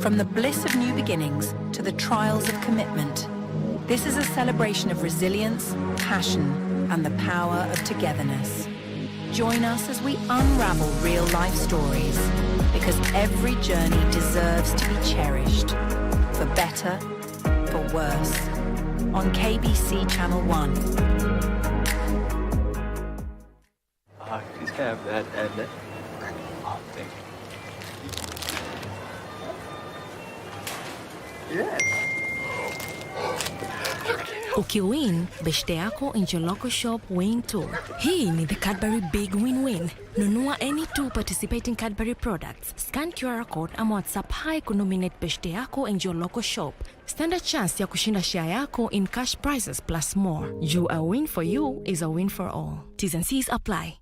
From the bliss of new beginnings to the trials of commitment, this is a celebration of resilience, passion, and the power of togetherness. Join us as we unravel real-life stories, because every journey deserves to be cherished, for better, for worse, on KBC Channel 1. Please can I have that and that? Oh, thank you. Yes. Ukiwin, beshte yako in your local shop win too. Hii ni the Cadbury Big Win-Win. Nunua any two participating Cadbury products. Scan QR code ama WhatsApp hi kunominate beshte yako in your local shop. Stand a chance ya kushinda share yako in cash prizes plus more. A win for you is a win for all. T's and C's apply.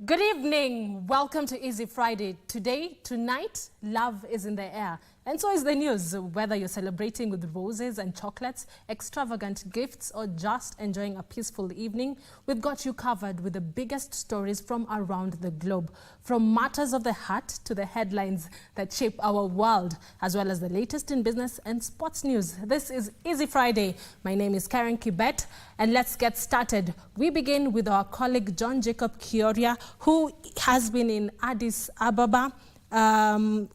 Good evening. Welcome to Easy Friday. Tonight, love is in the air. And so is the news. Whether you're celebrating with roses and chocolates, extravagant gifts, or just enjoying a peaceful evening, we've got you covered with the biggest stories from around the globe. From matters of the heart to the headlines that shape our world, as well as the latest in business and sports news. This is Easy Friday. My name is Caren Kibbett, and let's get started. We begin with our colleague John Jacob Kioria, who has been in Addis Ababa,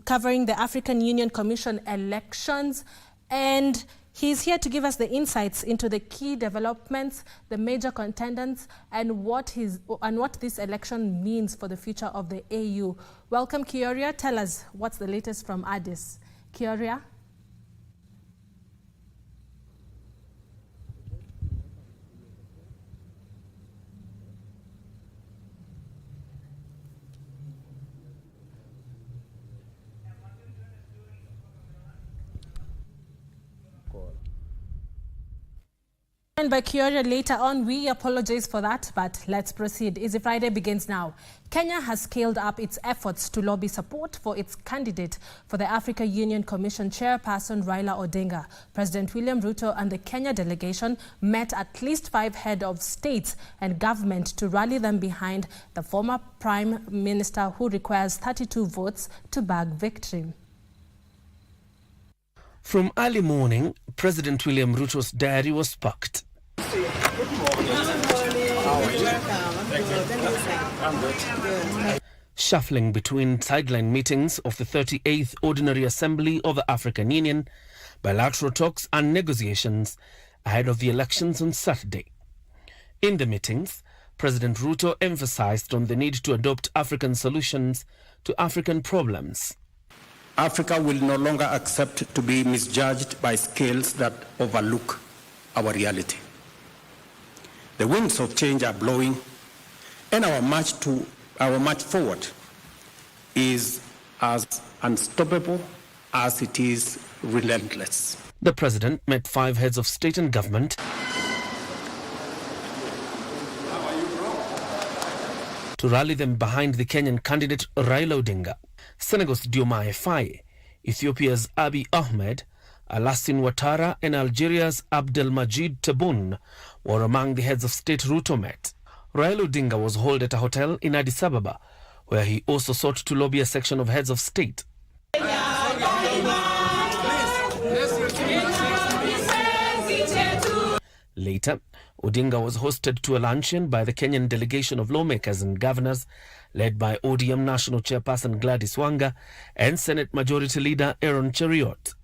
covering the African Union Commission elections, and he's here to give us the insights into the key developments, the major contenders, and what this election means for the future of the AU. Welcome, Kioria. Tell us what's the latest from Addis. Kioria. And by Kioria later on, we apologize for that, but let's proceed. Easy Friday begins now. Kenya has scaled up its efforts to lobby support for its candidate for the African Union Commission chairperson, Raila Odinga. President William Ruto and the Kenya delegation met at least 5 heads of states and government to rally them behind the former Prime Minister, who requires 32 votes to bag victory. From early morning, President William Ruto's diary was packed. Shuffling between sideline meetings of the 38th Ordinary Assembly of the African Union, bilateral talks and negotiations ahead of the elections on Saturday. In the meetings, President Ruto emphasized on the need to adopt African solutions to African problems. Africa will no longer accept to be misjudged by scales that overlook our reality. The winds of change are blowing, and our march forward is as unstoppable as it is relentless. The president met 5 heads of state and government to rally them behind the Kenyan candidate Raila Odinga. Senegal's Diomaye Faye, Ethiopia's Abiy Ahmed, Alassane Ouattara and Algeria's Abdelmajid Tebboune were among the heads of state Ruto met. Raila Odinga was hauled at a hotel in Addis Ababa, where he also sought to lobby a section of heads of state. Later, Odinga was hosted to a luncheon by the Kenyan delegation of lawmakers and governors, led by ODM National Chairperson Gladys Wanga and Senate Majority Leader Aaron Cheriot.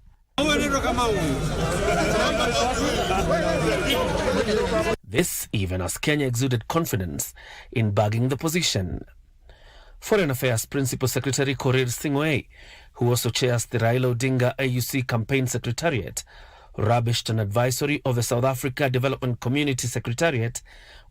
This even as Kenya exuded confidence in bagging the position. Foreign Affairs Principal Secretary Korir Sing'oei, who also chairs the Raila Odinga AUC Campaign Secretariat, rubbished an advisory of the South Africa Development Community Secretariat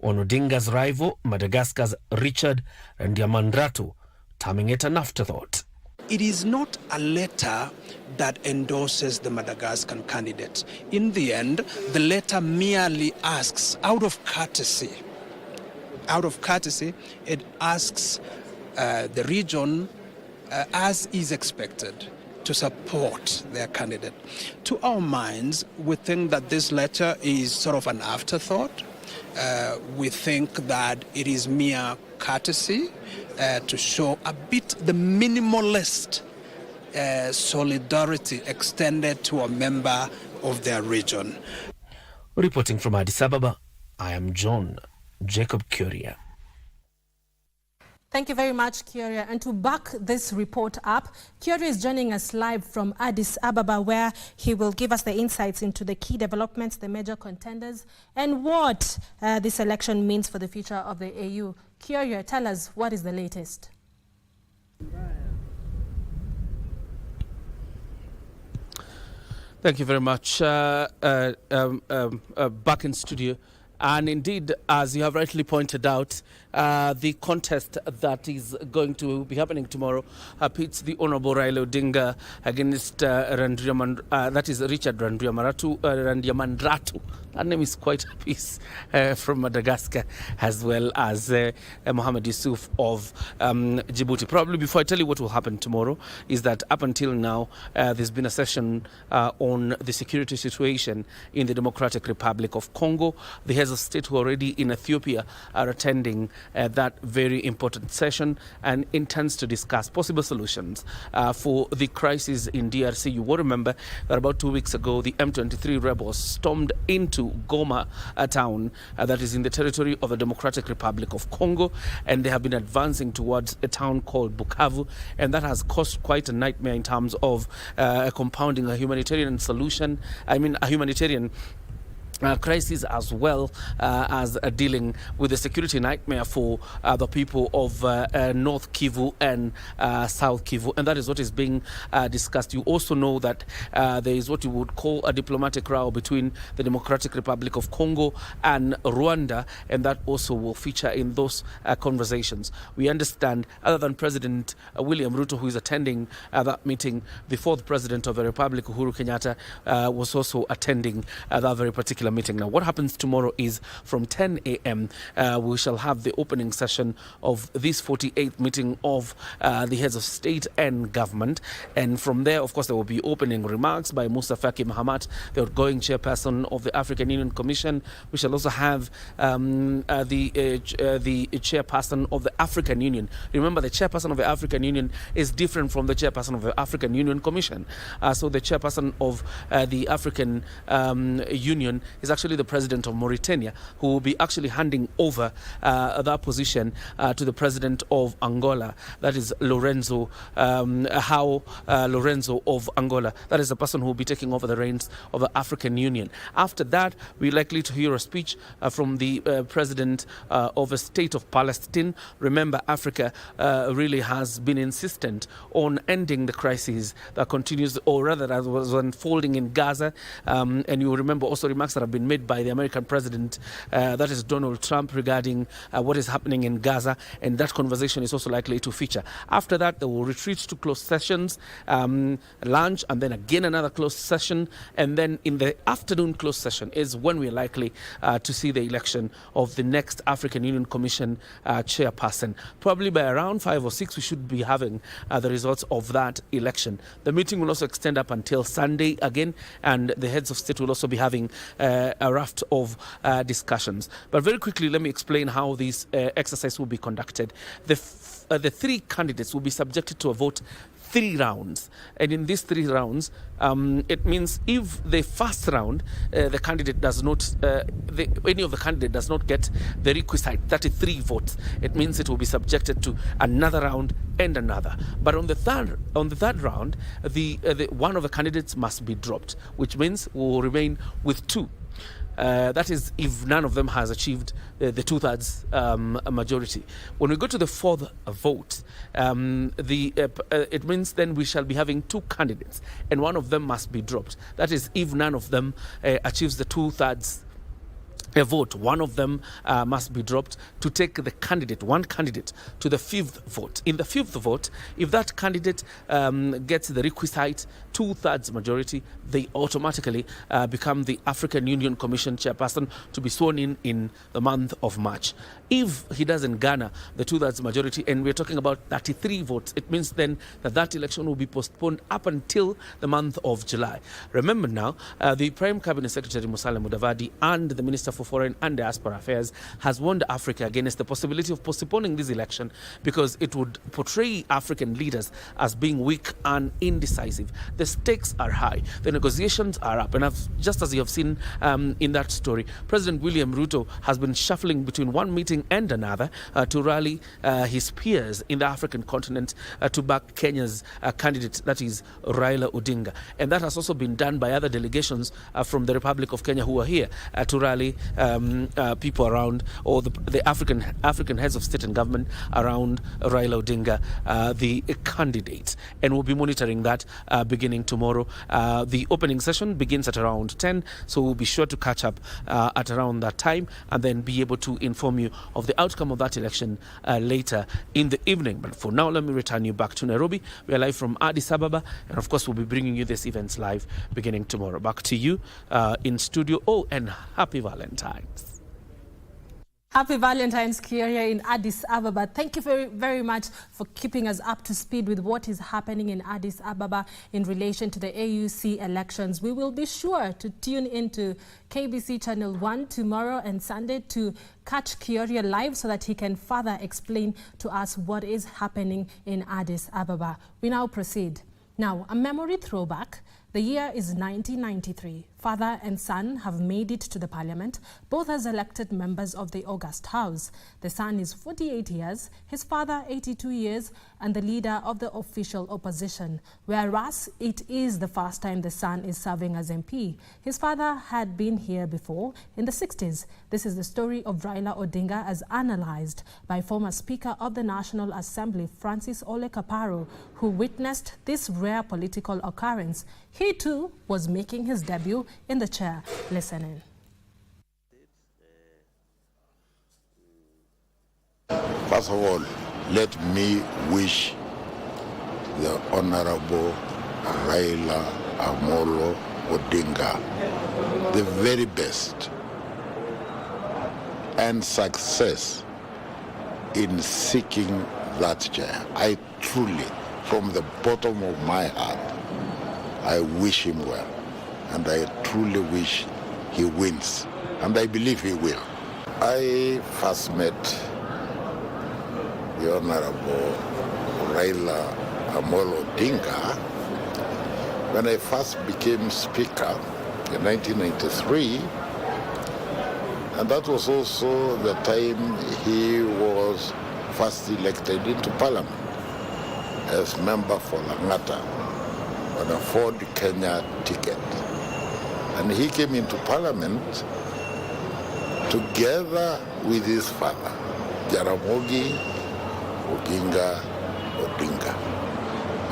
on Odinga's rival, Madagascar's Richard Randriamandrato, terming it an afterthought. It is not a letter that endorses the Madagascan candidate. In the end, the letter merely asks, out of courtesy, it asks the region, as is expected, to support their candidate. To our minds, we think that this letter is sort of an afterthought. We think that it is mere courtesy to show a bit the minimalist solidarity extended to a member of their region. Reporting from Addis Ababa, I am John Jacob Curia. Thank you very much, Kyria. And to back this report up, Kyria is joining us live from Addis Ababa, where he will give us the insights into the key developments, the major contenders, and what this election means for the future of the AU. Kyria, tell us, what is the latest? Thank you very much. Back in studio. And indeed, as you have rightly pointed out, the contest that is going to be happening tomorrow pits the Honorable Raila Odinga against that is Richard Randriamandrato. That name is quite a piece from Madagascar, as well as Mohamed Yusuf of Djibouti. Probably before I tell you what will happen tomorrow is that up until now, there's been a session on the security situation in the Democratic Republic of Congo. The heads of state who are already in Ethiopia are attending that very important session and intends to discuss possible solutions for the crisis in DRC. You will remember that about 2 weeks ago, the M23 rebels stormed into Goma town that is in the territory of the Democratic Republic of Congo, and they have been advancing towards a town called Bukavu, and that has caused quite a nightmare in terms of compounding a humanitarian solution. I mean, a humanitarian crisis, as well as dealing with the security nightmare for the people of North Kivu and South Kivu, and that is what is being discussed. You also know that there is what you would call a diplomatic row between the Democratic Republic of Congo and Rwanda, and that also will feature in those conversations. We understand, other than President William Ruto, who is attending that meeting, the fourth president of the Republic, Uhuru Kenyatta, was also attending that very particular meeting. Now, what happens tomorrow is from 10 a.m. We shall have the opening session of this 48th meeting of the heads of state and government, and from there, of course, there will be opening remarks by Musa Faki Mahamat, the outgoing chairperson of the African Union Commission. We shall also have the chairperson of the African Union. Remember, the chairperson of the African Union is different from the chairperson of the African Union Commission. So the chairperson of the African Union is actually the president of Mauritania, who will be actually handing over that position to the president of Angola. That is Lorenzo Lorenzo of Angola. That is the person who will be taking over the reins of the African Union. After that, we're likely to hear a speech from the president of a state of Palestine. Remember, Africa really has been insistent on ending the crisis that continues, or rather that was unfolding in Gaza. And you remember also remarks that that have been made by the American president, that is Donald Trump, regarding what is happening in Gaza, and that conversation is also likely to feature. After that, they will retreat to closed sessions, lunch, and then again another closed session, and then in the afternoon closed session is when we're likely to see the election of the next African Union Commission chairperson. Probably by around 5 or 6, we should be having the results of that election. The meeting will also extend up until Sunday again, and the heads of state will also be having a raft of discussions. But very quickly, let me explain how this exercise will be conducted. The 3 candidates will be subjected to a vote 3 rounds, and in these 3 rounds, it means if the first round the candidate does not, any of the candidate does not get the requisite 33 votes, it means it will be subjected to another round and another. But on the third round, the one of the candidates must be dropped, which means we will remain with 2. That is, if none of them has achieved the 2/3 majority. When we go to the 4th vote, it means then we shall be having 2 candidates, and one of them must be dropped. That is, if none of them achieves the 2/3 vote, one of them must be dropped to take one candidate to the 5th vote. In the 5th vote, if that candidate gets the requisite 2/3 majority, they automatically become the African Union Commission chairperson to be sworn in the month of March. If he doesn't garner the 2/3 majority, and we're talking about 33 votes, it means then that election will be postponed up until the month of July. Remember now, the Prime Cabinet Secretary Musalia Mudavadi and the Minister for Foreign and Diaspora Affairs has warned Africa against the possibility of postponing this election because it would portray African leaders as being weak and indecisive. The stakes are high. The negotiations are up. And just as you have seen in that story, President William Ruto has been shuffling between one meeting and another to rally his peers in the African continent to back Kenya's candidate, that is Raila Odinga. And that has also been done by other delegations from the Republic of Kenya who are here to rally people around, or the African heads of state and government around Raila Odinga, the candidate. And we'll be monitoring that beginning tomorrow. The opening session begins at around 10, so we'll be sure to catch up at around that time and then be able to inform you of the outcome of that election later in the evening. But for now, let me return you back to Nairobi. We are live from Addis Ababa, and of course we'll be bringing you these events live beginning tomorrow. Back to you in studio. Oh, and happy Valentine's. Happy Valentine's, Kiria in Addis Ababa. Thank you very, very much for keeping us up to speed with what is happening in Addis Ababa in relation to the AUC elections. We will be sure to tune into KBC Channel 1 tomorrow and Sunday to catch Kiria live so that he can further explain to us what is happening in Addis Ababa. We now proceed. Now, a memory throwback. The year is 1993. Father and son have made it to the parliament, both as elected members of the August House. The son is 48 years, his father 82 years, and the leader of the official opposition, whereas it is the first time the son is serving as MP. His father had been here before in the 60s. This is the story of Raila Odinga as analyzed by former Speaker of the National Assembly, Francis Ole Kaparo, who witnessed this rare political occurrence. He too was making his debut in the chair. Listen in. First of all, let me wish the Honorable Raila Amolo Odinga the very best and success in seeking that chair. I truly, from the bottom of my heart, I wish him well, and I truly wish he wins, and I believe he will. I first met the Honorable Raila Amolo Odinga when I first became Speaker in 1993, and that was also the time he was first elected into Parliament as member for Langata on a Ford Kenya ticket. And he came into Parliament together with his father, Jaramogi Oginga Odinga.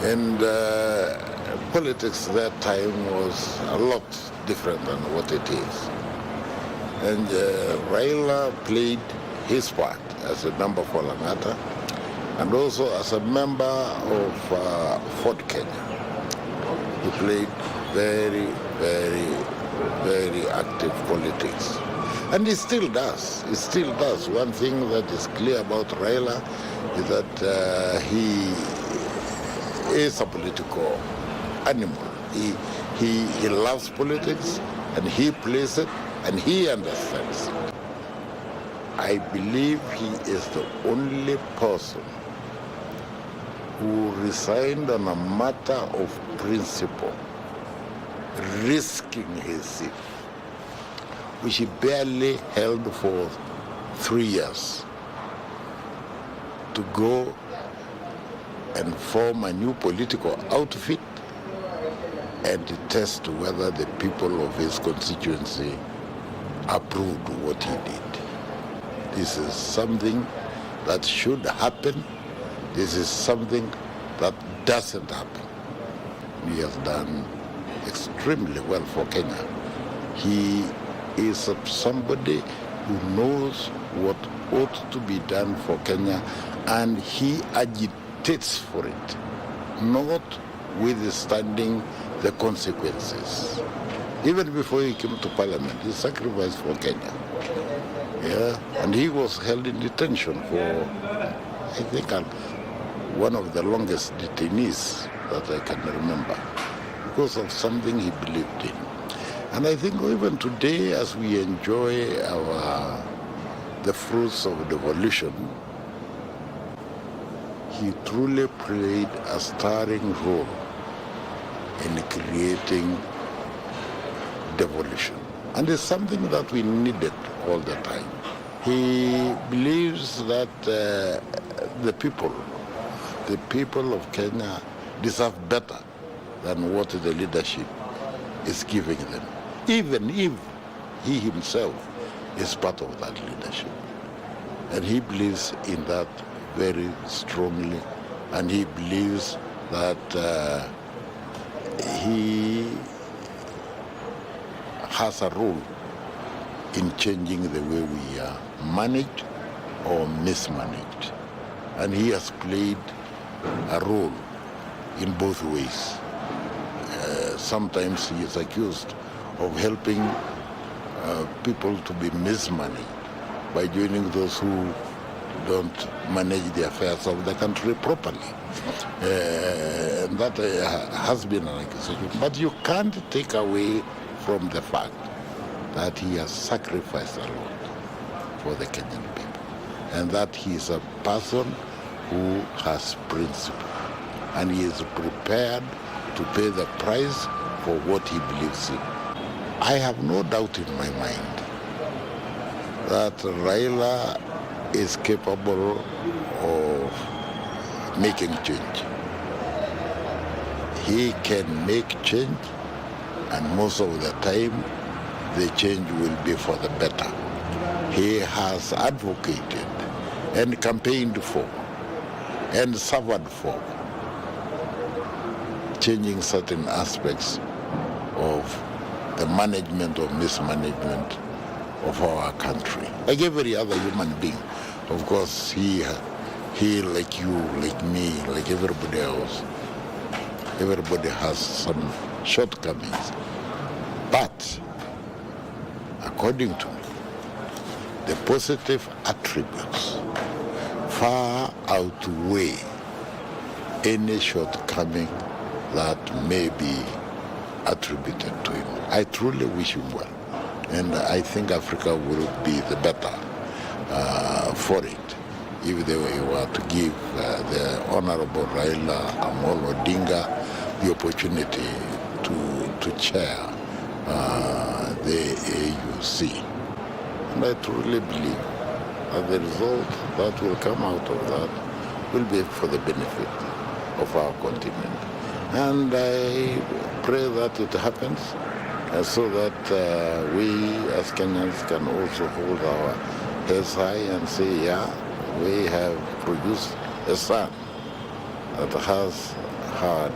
And politics that time was a lot different than what it is. And Raila played his part as a member for Langata and also as a member of Fort Kenya. He played very, very, very active politics. And he still does. He still does. One thing that is clear about Raila is that he is a political animal. He loves politics, and he plays it, and he understands it. I believe he is the only person who resigned on a matter of principle, risking his seat, which he barely held for 3 years, to go and form a new political outfit and to test whether the people of his constituency approved what he did. This is something that should happen. This is something that doesn't happen. He has done extremely well for Kenya. He is somebody who knows what ought to be done for Kenya, and he agitates for it, notwithstanding the consequences. Even before he came to parliament, he sacrificed for Kenya. Yeah, and he was held in detention for, I think, one of the longest detainees that I can remember, because of something he believed in. And I think even today, as we enjoy the fruits of devolution, he truly played a starring role in creating devolution. And it's something that we needed all the time. He believes that the people of Kenya deserve better than what the leadership is giving them, even if he himself is part of that leadership. And he believes in that very strongly, and he believes that he has a role in changing the way we are managed or mismanaged. And he has played a role in both ways. Sometimes he is accused of helping people to be mismanaged by joining those who don't manage the affairs of the country properly. That has been an accusation. But you can't take away from the fact that he has sacrificed a lot for the Kenyan people, and that he is a person who has principle, and he is prepared to pay the price for what he believes in. I have no doubt in my mind that Raila is capable of making change. He can make change, and most of the time the change will be for the better. He has advocated and campaigned for and suffered for changing certain aspects of the management or mismanagement of our country. Like every other human being, of course, he like you, like me, like everybody else, everybody has some shortcomings. But according to me, the positive attributes far outweigh any shortcoming that may be attributed to him. I truly wish him well, and I think Africa will be the better for it if they were to give the Honorable Raila Odinga the opportunity to chair the AUC. And I truly believe that the result that will come out of that will be for the benefit of our continent. And I pray that it happens so that we as Kenyans can also hold our heads high and say, yeah, we have produced a son that has had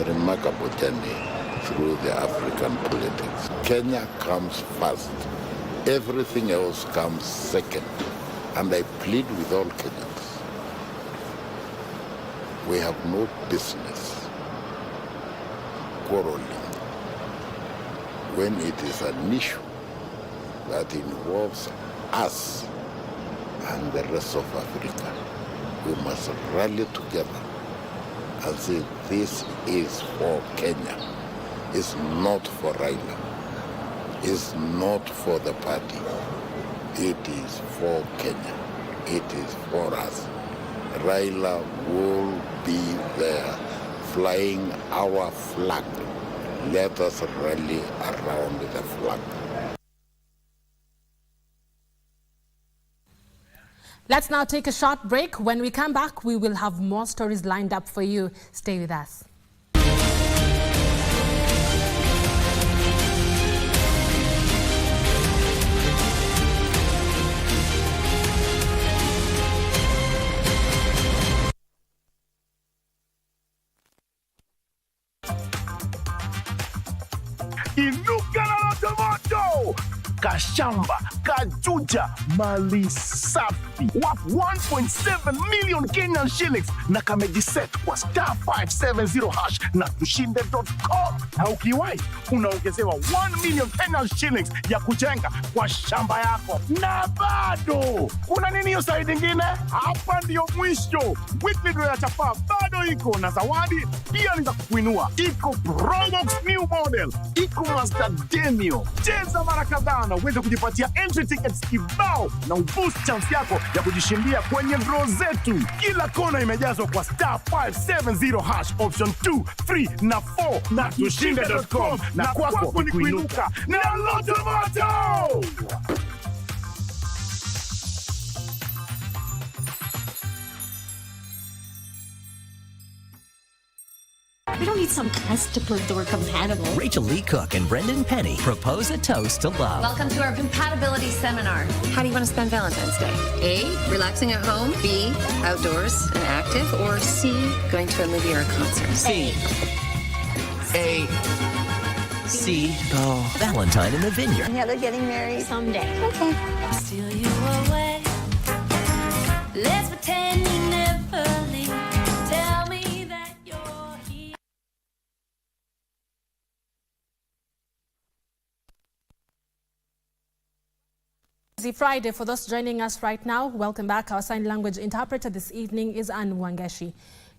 a remarkable journey through the African politics. Kenya comes first Everything else comes second. And I plead with all Kenyans. We have no business quarreling when it is an issue that involves us and the rest of Africa. We must rally together and say this is for Kenya. It's not for Raila. It's not for the party. It is for Kenya. It is for us. Raila will be there flying our flag. Let us rally around the flag. Let's now take a short break. When we come back, we will have more stories lined up for you. Stay with us. Inuka na moto! Kashamba, Kajuja, mali safi. Wap 1.7 million Kenyan shillings na kamejiset kwa *570# na tushinde.com. Na ukiwai, unaongezewa 1 million Kenyan shillings ya kujenga kwa shamba yako. Na bado, kuna nini hiyo side ingine? Hapa ndio mwisho. Weekly draw ya chapa bado iko na zawadi pia ni za kuinua. Iko Probox new model. Iko Master Demio. Cheza mara kadhaa na uweze kujipatia entry tickets kibao na uboost chance yako ya kujishindia kwenye draw zetu. Kila kona imejazwa kwa *570# option 2, 3 na 4 na tushinde.com na kwako ni kuinuka na Loto Moto! We don't need some test to prove that we're compatible. Rachel Lee Cook and Brendan Penny propose a toast to love. Welcome to our compatibility seminar. How do you want to spend Valentine's Day? A, relaxing at home. B, outdoors and active. Or C, going to a movie or a concert. C. A. C. Oh, Valentine in the Vineyard. Yeah, they're getting married someday. Okay. Steal you away. Let's pretend you never leave. Tell me that you're here. Easy Friday. For those joining us right now, welcome back. Our sign language interpreter this evening is Anne Wangeshi.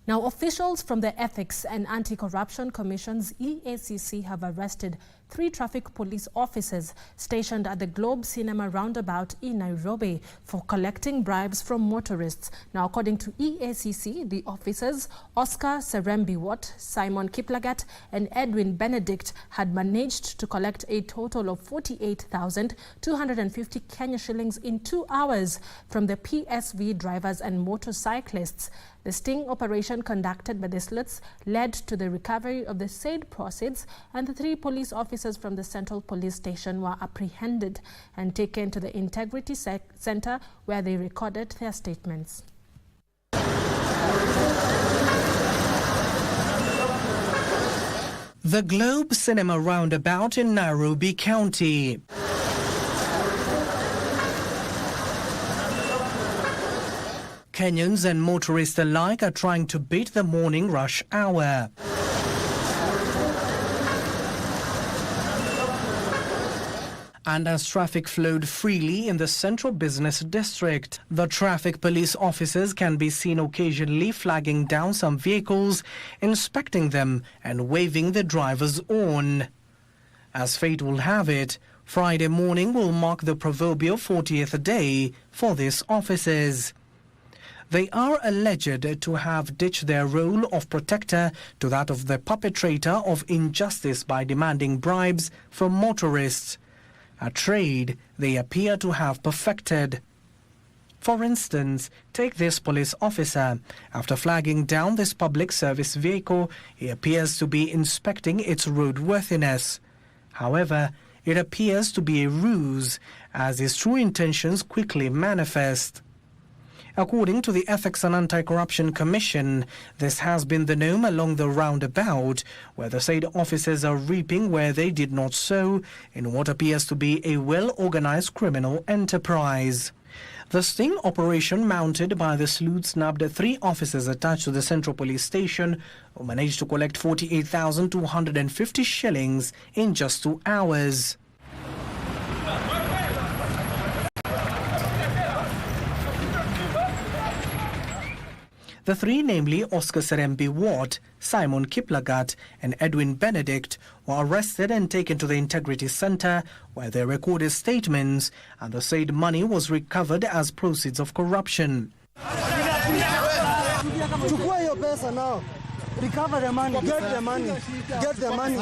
Now, officials from the Ethics and Anti-Corruption Commission's EACC have arrested 3 traffic police officers stationed at the Globe Cinema roundabout in Nairobi for collecting bribes from motorists. Now, according to EACC, the officers, Oscar Serembiwot, Simon Kiplagat, and Edwin Benedict, had managed to collect a total of 48,250 Kenya shillings in 2 hours from the PSV drivers and motorcyclists. The sting operation conducted by the sleuths led to the recovery of the said proceeds, and the 3 police officers from the Central Police Station were apprehended and taken to the Integrity Center, where they recorded their statements. The Globe Cinema roundabout in Nairobi County. Kenyans and motorists alike are trying to beat the morning rush hour. And as traffic flowed freely in the central business district, the traffic police officers can be seen occasionally flagging down some vehicles, inspecting them and waving the driver's horn. As fate will have it, Friday morning will mark the proverbial 40th day for these officers. They are alleged to have ditched their role of protector to that of the perpetrator of injustice by demanding bribes from motorists, a trade they appear to have perfected. For instance, take this police officer. After flagging down this public service vehicle, he appears to be inspecting its roadworthiness. However, it appears to be a ruse, as his true intentions quickly manifest. According to the Ethics and Anti-Corruption Commission, this has been the norm along the roundabout, where the said officers are reaping where they did not sow in what appears to be a well-organized criminal enterprise. The sting operation mounted by the sleuth snapped 3 officers attached to the Central Police Station who managed to collect 48,250 shillings in just 2 hours. The 3, namely Oscar Serembi Watt, Simon Kiplagat and Edwin Benedict, were arrested and taken to the Integrity Center, where they recorded statements, and the said money was recovered as proceeds of corruption. Chukua hiyo pesa now. Recover the money. Get the money. Get the money.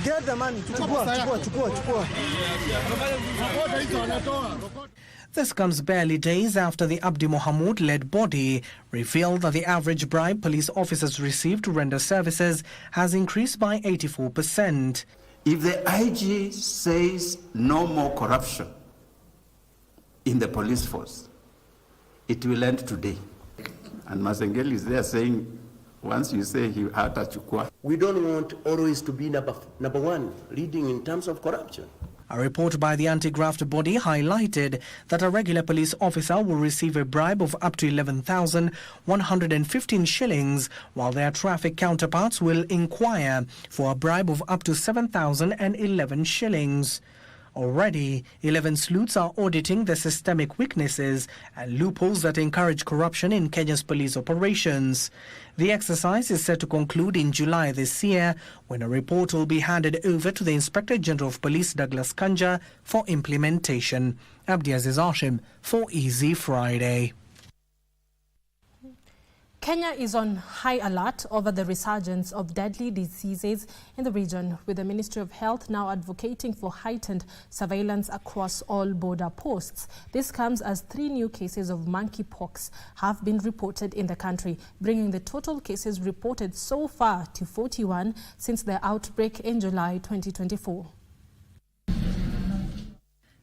Get the money. Chukua. This comes barely days after the Abdi Mohamud-led body revealed that the average bribe police officers receive to render services has increased by 84%. If the IG says no more corruption in the police force, it will end today. And Masengeli is there saying, once you say he had to chukua. We don't want always to be number 1 leading in terms of corruption. A report by the anti-graft body highlighted that a regular police officer will receive a bribe of up to 11,115 shillings, while their traffic counterparts will inquire for a bribe of up to 7,011 shillings. Already, 11 sleuths are auditing the systemic weaknesses and loopholes that encourage corruption in Kenya's police operations. The exercise is set to conclude in July this year, when a report will be handed over to the Inspector General of Police, Douglas Kanja, for implementation. Abdiaziz Hashim for Easy Friday. Kenya is on high alert over the resurgence of deadly diseases in the region, with the Ministry of Health now advocating for heightened surveillance across all border posts. This comes as 3 new cases of monkeypox have been reported in the country, bringing the total cases reported so far to 41 since the outbreak in July 2024.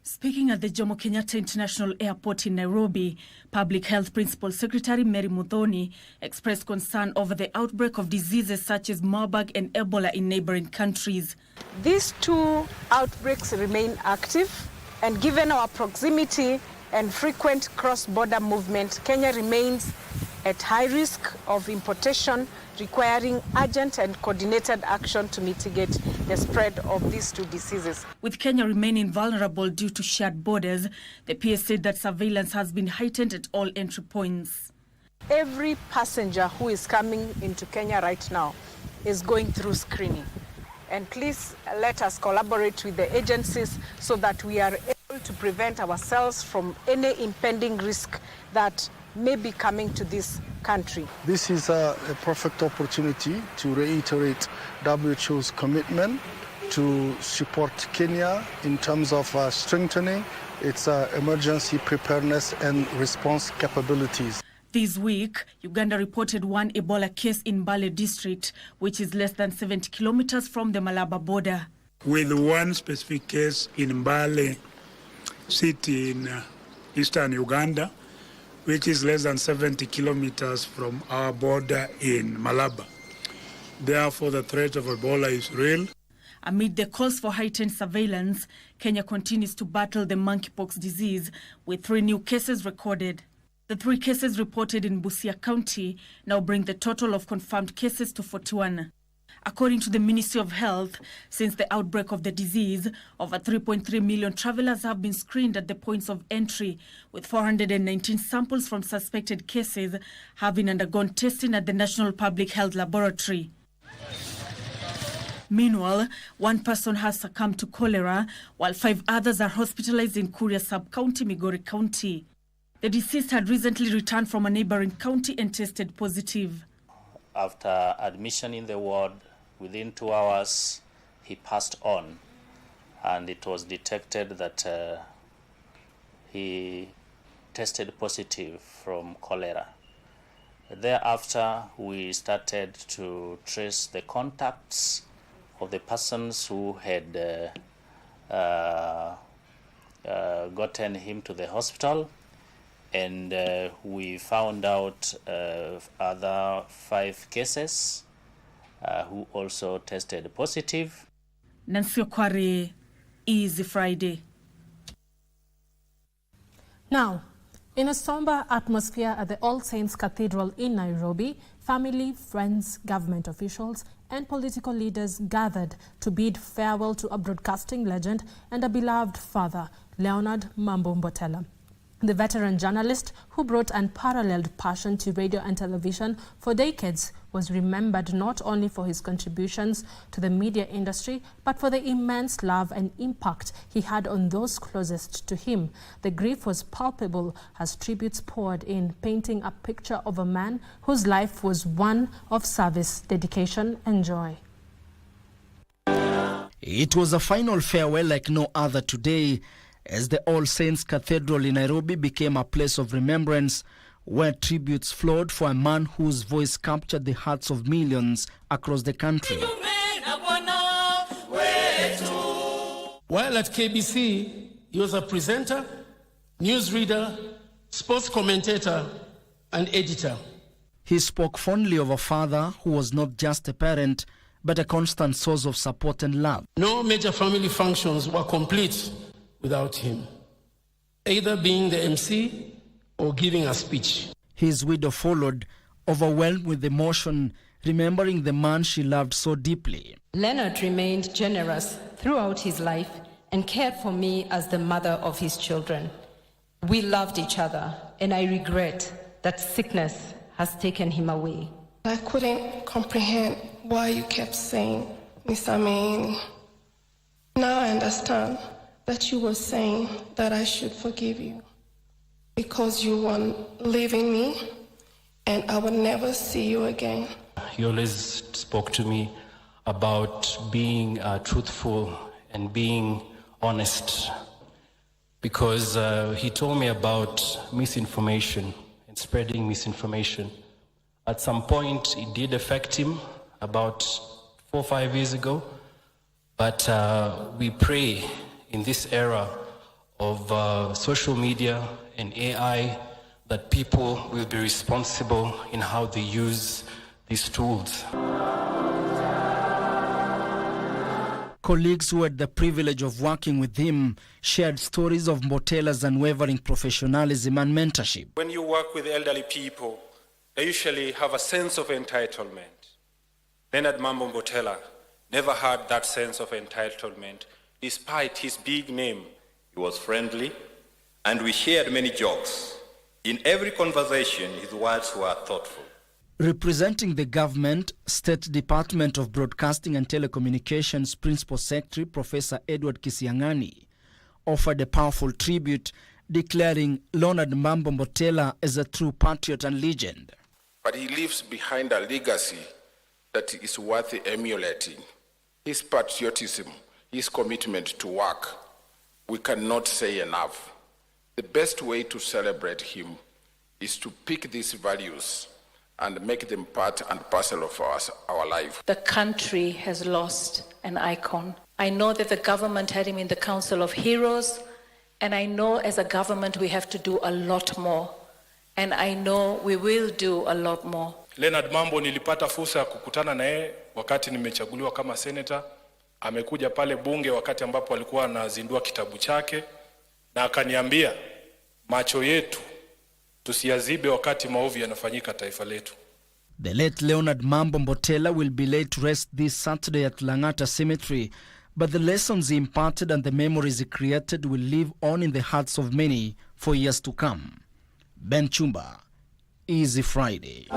Speaking at the Jomo Kenyatta International Airport in Nairobi, Public Health Principal Secretary Mary Muthoni expressed concern over the outbreak of diseases such as Marburg and Ebola in neighboring countries. These 2 outbreaks remain active, and given our proximity and frequent cross-border movement, Kenya remains at high risk of importation, requiring urgent and coordinated action to mitigate the spread of these 2 diseases. With Kenya remaining vulnerable due to shared borders, the PS said that surveillance has been heightened at all entry points. Every passenger who is coming into Kenya right now is going through screening. And please let us collaborate with the agencies so that we are able to prevent ourselves from any impending risk that may be coming to this country. This is a perfect opportunity to reiterate WHO's commitment to support Kenya in terms of strengthening its emergency preparedness and response capabilities. This week, Uganda reported 1 Ebola case in Mbale district, which is less than 70 kilometers from the Malaba border. With 1 specific case in Mbale city in eastern Uganda, which is less than 70 kilometers from our border in Malaba. Therefore, the threat of Ebola is real. Amid the calls for heightened surveillance, Kenya continues to battle the monkeypox disease, with 3 new cases recorded. The 3 cases reported in Busia County now bring the total of confirmed cases to 41. According to the Ministry of Health, since the outbreak of the disease, over 3.3 million travelers have been screened at the points of entry, with 419 samples from suspected cases having undergone testing at the National Public Health Laboratory. Meanwhile, 1 person has succumbed to cholera, while 5 others are hospitalized in Kuria Sub-County, Migori County. The deceased had recently returned from a neighboring county and tested positive. After admission in the ward, within 2 hours, he passed on, and it was detected that he tested positive from cholera. Thereafter, we started to trace the contacts of the persons who had gotten him to the hospital, and we found out other 5 cases who also tested positive. Nancy Okware, Easy Friday. Now, in a somber atmosphere at the All Saints Cathedral in Nairobi, family, friends, government officials, and political leaders gathered to bid farewell to a broadcasting legend and a beloved father, Leonard Mambo Mbotela. The veteran journalist who brought unparalleled passion to radio and television for decades was remembered not only for his contributions to the media industry, but for the immense love and impact he had on those closest to him. The grief was palpable as tributes poured in, painting a picture of a man whose life was one of service, dedication, and joy. It was a final farewell like no other today, as the All Saints Cathedral in Nairobi became a place of remembrance where tributes flowed for a man whose voice captured the hearts of millions across the country. While at KBC, he was a presenter, newsreader, sports commentator, and editor. He spoke fondly of a father who was not just a parent, but a constant source of support and love. No major family functions were complete without him, either being the MC or giving a speech. His widow followed, overwhelmed with emotion, remembering the man she loved so deeply. Leonard remained generous throughout his life and cared for me as the mother of his children. We loved each other, and I regret that sickness has taken him away. I couldn't comprehend why you kept saying, Mr. Main. Now I understand that you were saying that I should forgive you because you were leaving me and I would never see you again. He always spoke to me about being truthful and being honest, because he told me about misinformation and spreading misinformation. At some point it did affect him about 4 or 5 years ago, but we pray in this era of social media and AI that people will be responsible in how they use these tools. Colleagues who had the privilege of working with him shared stories of Mbotela's unwavering professionalism and mentorship. When you work with elderly people, they usually have a sense of entitlement. Leonard Mambo Mbotela never had that sense of entitlement. Despite his big name, he was friendly, and we shared many jokes. In every conversation, his words were thoughtful. Representing the government, State Department of Broadcasting and Telecommunications Principal Secretary Professor Edward Kisiangani offered a powerful tribute, declaring Leonard Mambo Mbotela as a true patriot and legend. But he leaves behind a legacy that is worth emulating. His patriotism, his commitment to work, we cannot say enough. The best way to celebrate him is to pick these values and make them part and parcel of our life. The country has lost an icon. I know that the government had him in the Council of Heroes, and I know as a government we have to do a lot more. And I know we will do a lot more. Leonard Mambo nilipata fursa ya kukutana naye wakati nimechaguliwa kama senator. Amekuja pale bunge wakati ambapo alikuwa anazindua kitabu chake, na akaniambia macho yetu tusiyazibe wakati maovu yanafanyika taifa letu. The late Leonard Mambo Mbotela will be laid to rest this Saturday at Langata Cemetery, but the lessons he imparted and the memories he created will live on in the hearts of many for years to come. Ben Chumba, Easy Friday.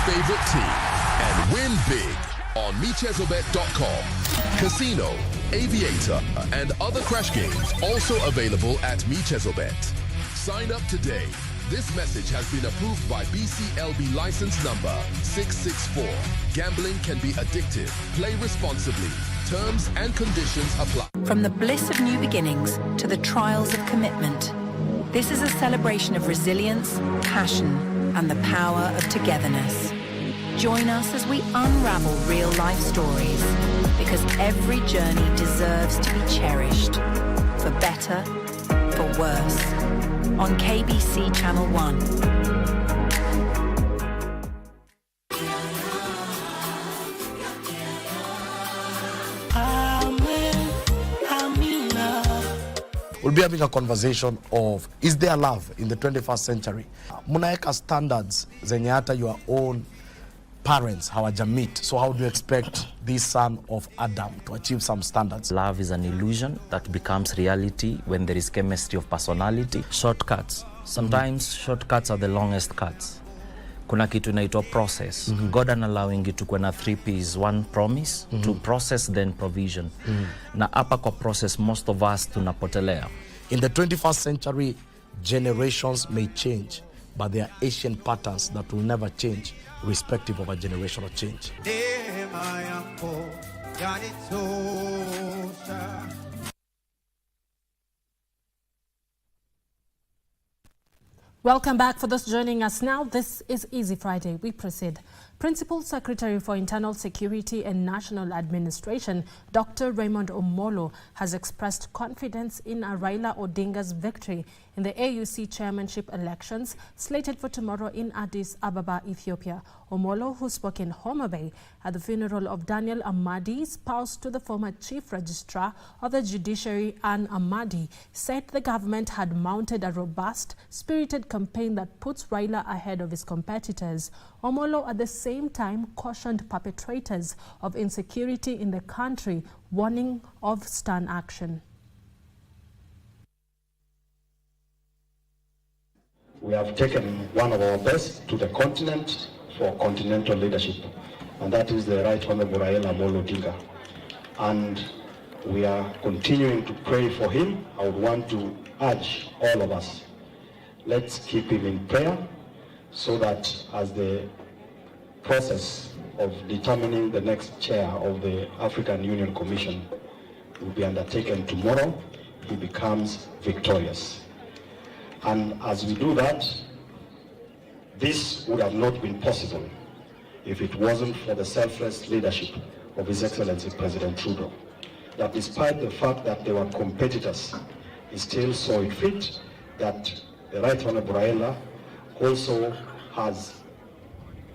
Favorite team and win big on MeChezoBet.com. Casino, Aviator, and other crash games also available at MeChezobet. Sign up today. This message has been approved by BCLB license number 664. Gambling can be addictive. Play responsibly. Terms and conditions apply. From the bliss of new beginnings to the trials of commitment, this is a celebration of resilience, passion, and the power of togetherness. Join us as we unravel real-life stories, because every journey deserves to be cherished, for better, for worse, on KBC Channel 1. We'll be having a conversation of, is there love in the 21st century? Munaeka standards zenye hata your own parents hawajamit. So how do you expect this son of Adam to achieve some standards? Love is an illusion that becomes reality when there is chemistry of personality. Shortcuts. Sometimes shortcuts are the longest cuts. Kuna kitu inaitwa process. God allowing you to kuwa na 3 P's. 1, promise, 2, process, then provision. Na hapa kwa process, most of us tunapotelea. In the 21st century, generations may change, but there are Asian patterns that will never change, irrespective of a generational change. Welcome back. For those joining us now, this is Easy Friday. We proceed. Principal Secretary for Internal Security and National Administration, Dr. Raymond Omolo, has expressed confidence in Raila Odinga's victory in the AUC chairmanship elections slated for tomorrow in Addis Ababa, Ethiopia. Omolo, who spoke in Homa Bay at the funeral of Daniel Amadi, spouse to the former Chief Registrar of the Judiciary, Ann Amadi, said the government had mounted a robust, spirited campaign that puts Raila ahead of his competitors. Omolo at the same time cautioned perpetrators of insecurity in the country, warning of stern action. We have taken one of our best to the continent for continental leadership, and that is the Right Honorable Raila Odinga. And we are continuing to pray for him. I would want to urge all of us, let's keep him in prayer, so that as the process of determining the next chair of the African Union Commission will be undertaken tomorrow, he becomes victorious. And as we do that, this would have not been possible if it wasn't for the selfless leadership of His Excellency President Trudeau. That despite the fact that there were competitors, he still saw it fit that the Right Honorable Raila also has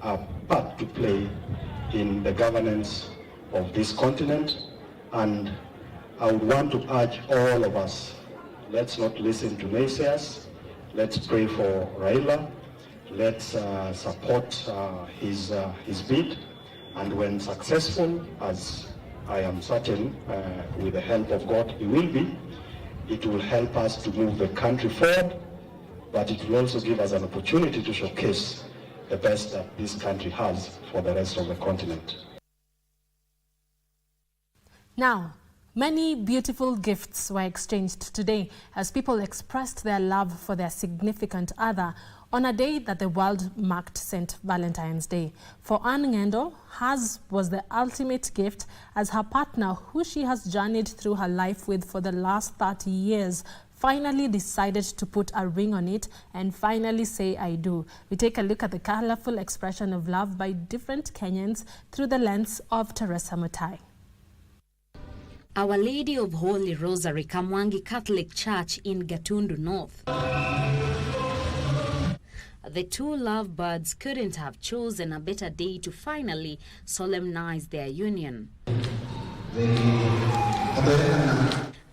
a part to play in the governance of this continent. And I would want to urge all of us, let's not listen to naysayers. Let's pray for Raila. Let's support his bid. And when successful, as I am certain, with the help of God, he will be, it will help us to move the country forward, but it will also give us an opportunity to showcase the best that this country has for the rest of the continent. Now, many beautiful gifts were exchanged today as people expressed their love for their significant other on a day that the world marked St. Valentine's Day. For Anne Ngendo, hers was the ultimate gift as her partner, who she has journeyed through her life with for the last 30 years, finally decided to put a ring on it and finally say I do. We take a look at the colorful expression of love by different Kenyans through the lens of Teresa Mutai. Our Lady of Holy Rosary, Kamwangi Catholic Church in Gatundu North. The two lovebirds couldn't have chosen a better day to finally solemnize their union.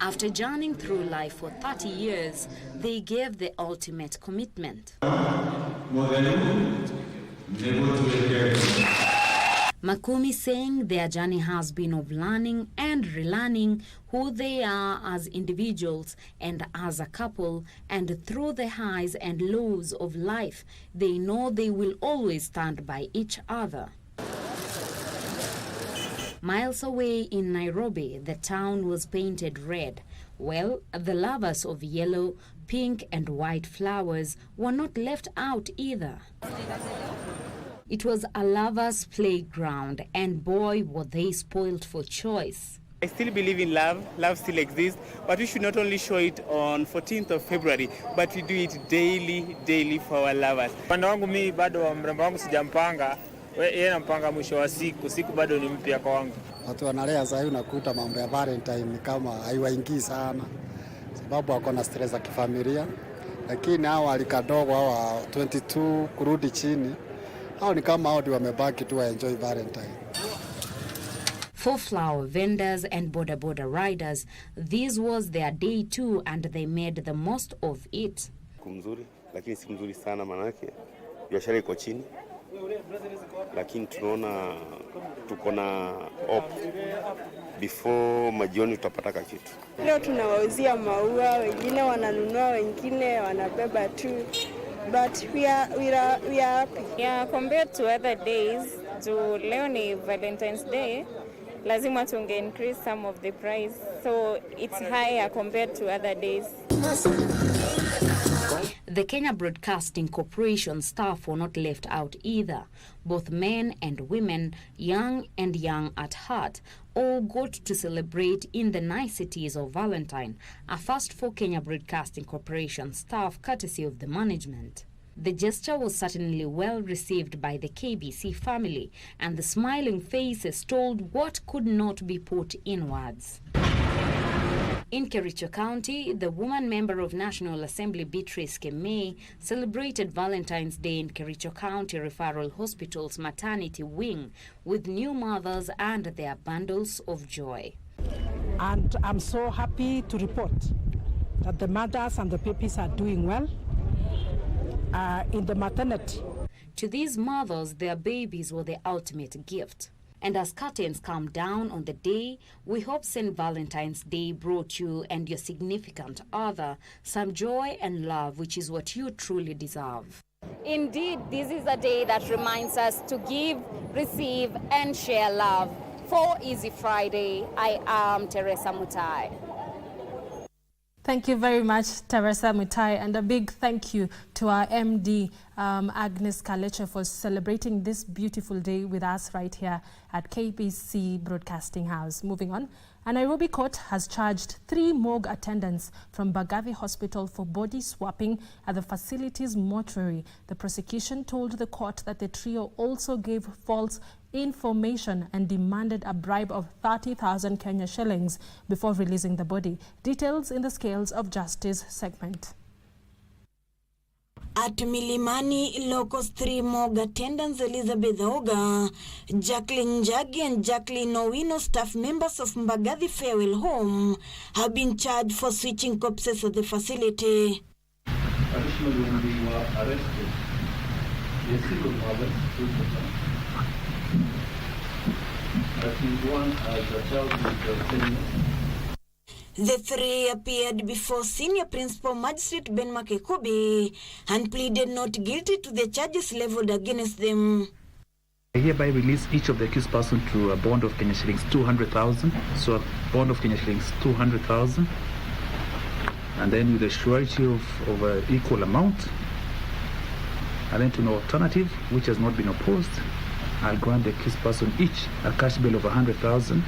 After journeying through life for 30 years, they gave the ultimate commitment. Makumi saying their journey has been of learning and relearning who they are as individuals and as a couple, and through the highs and lows of life, they know they will always stand by each other. Miles away in Nairobi, the town was painted red. Well, the lovers of yellow, pink and white flowers were not left out either. It was a lover's playground, and boy, were they spoiled for choice. I still believe in love. Love still exists, but we should not only show it on 14th of February, but we do it daily for our lovers. Upande wangu mimi bado mrembo wangu sijampanga, yeye nampanga mwisho wa siku bado ni mpya kwa wangu. Watu wanalea sasa unakuta mambo ya Valentine kama haiwaingii sana, sababu wako na stress za kifamilia, lakini hao alikadogo hao 22 kurudi chini, hao ni kama hao ndio wamebaki tu enjoy Valentine. For flower vendors and boda riders, this was their day too, and they made the most of it. Kumzuri, lakini si mzuri sana manake biashara iko chini, lakini tunaona tuko na hope before majioni tutapata kitu. Leo tunawauzia maua, wengine wananunua, wengine wanabeba tu. But we are happy. Yeah, compared to other days, to leo ni Valentine's Day, lazima tunge increase some of the price. So it's higher compared to other days. The Kenya Broadcasting Corporation staff were not left out either. Both men and women, young and young at heart, all got to celebrate in the niceties of Valentine, a first for Kenya Broadcasting Corporation staff courtesy of the management. The gesture was certainly well received by the KBC family, and the smiling faces told what could not be put in words. In Kericho County, the woman member of National Assembly Beatrice Kemei celebrated Valentine's Day in Kericho County Referral Hospital's maternity wing with new mothers and their bundles of joy. And I'm so happy to report that the mothers and the babies are doing well in the maternity. To these mothers, their babies were the ultimate gift. And as curtains come down on the day, we hope St. Valentine's Day brought you and your significant other some joy and love, which is what you truly deserve. Indeed, this is a day that reminds us to give, receive, and share love. For Easy Friday, I am Teresa Mutai. Thank you very much, Teresa Mutai, and a big thank you to our MD, Agnes Kalecha, for celebrating this beautiful day with us right here at KBC Broadcasting House. Moving on, a Nairobi court has charged 3 morgue attendants from Mbagathi Hospital for body swapping at the facility's mortuary. The prosecution told the court that the trio also gave false information and demanded a bribe of 30,000 Kenya shillings before releasing the body. Details in the Scales of Justice segment. At Milimani, Locos 3 morgue attendants Elizabeth Oga, Jacqueline Jagi and Jacqueline Owino, staff members of Mbagathi Farewell Home, have been charged for switching corpses at the facility. Additionally, when we were arrested, the single mother, that is one as a child with 10 years. The 3 appeared before Senior Principal Magistrate Ben Makekubi and pleaded not guilty to the charges leveled against them. I hereby release each of the accused person to a bond of Kenya shillings 200,000. So a bond of Kenya shillings 200,000. And then with a surety of an equal amount. And then to an alternative, which has not been opposed, I'll grant the accused person each a cash bail of 100,000.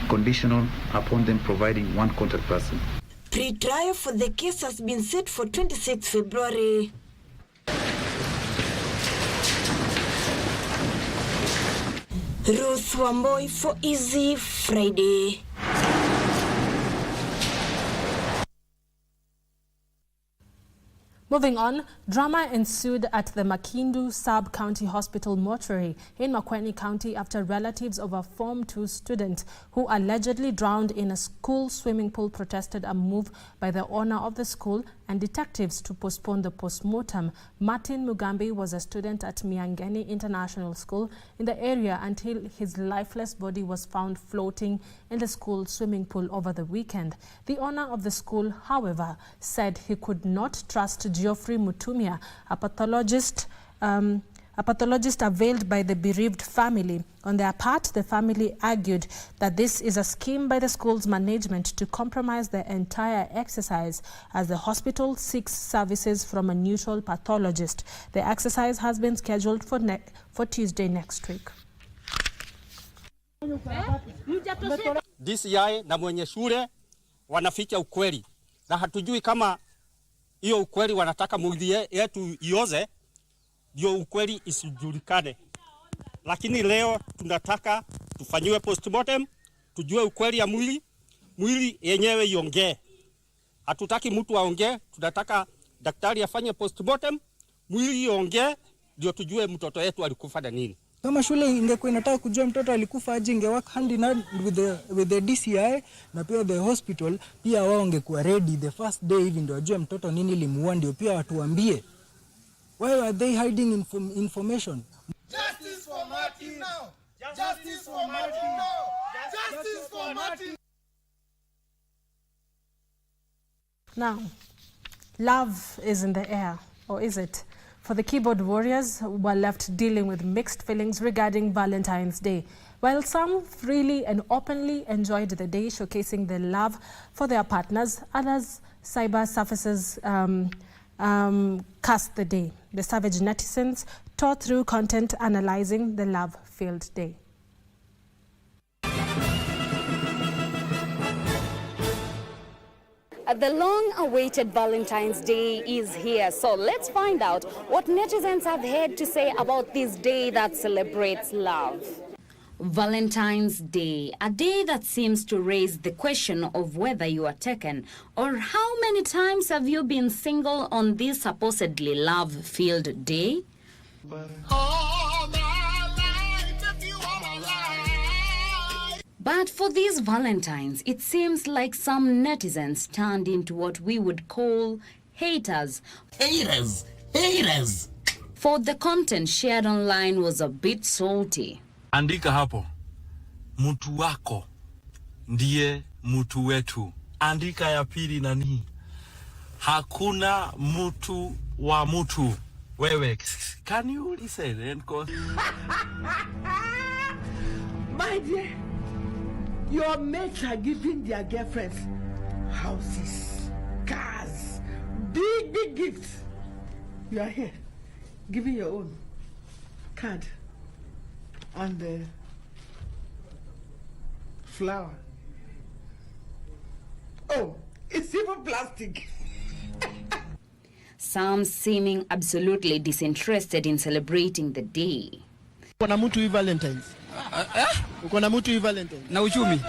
Conditional upon them providing 1 contact person. Pre-trial for the case has been set for 26 February. Ruth Wamboi for Easy Friday. Moving on, drama ensued at the Makindu Sub-County Hospital mortuary in Makueni County after relatives of a Form 2 student who allegedly drowned in a school swimming pool protested a move by the owner of the school and detectives to postpone the post-mortem. Martin Mugambi was a student at Miangeni International School in the area until his lifeless body was found floating in the school swimming pool over the weekend. The owner of the school, however, said he could not trust Geoffrey Mutumia, a a pathologist availed by the bereaved family. On their part, the family argued that this is a scheme by the school's management to compromise the entire exercise as the hospital seeks services from a neutral pathologist. The exercise has been scheduled for Tuesday next week. DCI na mwenye shule wanaficha ukweli na hatujui kama hiyo ukweli wanataka mwili yetu ioze ndio ukweli isijulikane. Lakini leo tunataka tufanyiwe postmortem, tujue ukweli ya mwili yenyewe iongee. Hatutaki mtu aongee, tunataka daktari afanye postmortem, mwili iongee ndio tujue mtoto yetu alikufa na nini. Kama shule ingekuwa inataka kujua mtoto alikufa aje, ingework hand in hand with the DCI na pia the hospital, pia wao wangekuwa ready the first day hivi ndio wajue mtoto nini limuua, ndio pia watuambie. Why are they hiding information? Justice for Martin now. Justice for Martin now. Justice for Martin. Now, love is in the air, or is it? For the keyboard warriors who were left dealing with mixed feelings regarding Valentine's Day. While some freely and openly enjoyed the day, showcasing their love for their partners, others cyber surfaces cast the day. The savage netizens tore through content analyzing the love-filled day. The long-awaited Valentine's Day is here, so let's find out what netizens have had to say about this day that celebrates love. Valentine's Day, a day that seems to raise the question of whether you are taken, or how many times have you been single on this supposedly love-filled day? But for these Valentines, it seems like some netizens turned into what we would call haters. Haters! For the content shared online was a bit salty. Andika hapo, mtu wako ndiye mtu wetu. Andika ya pili nani? Hakuna mtu wa mtu. Wewe, can you listen and go? My dear, your mates are giving their girlfriends houses, cars, big gifts. You are here giving your own card and flower. Oh, it's even plastic. Some seeming absolutely disinterested in celebrating the day. Uko na mtu hii Valentines? Uko na mtu hii Valentines? Na uchumi.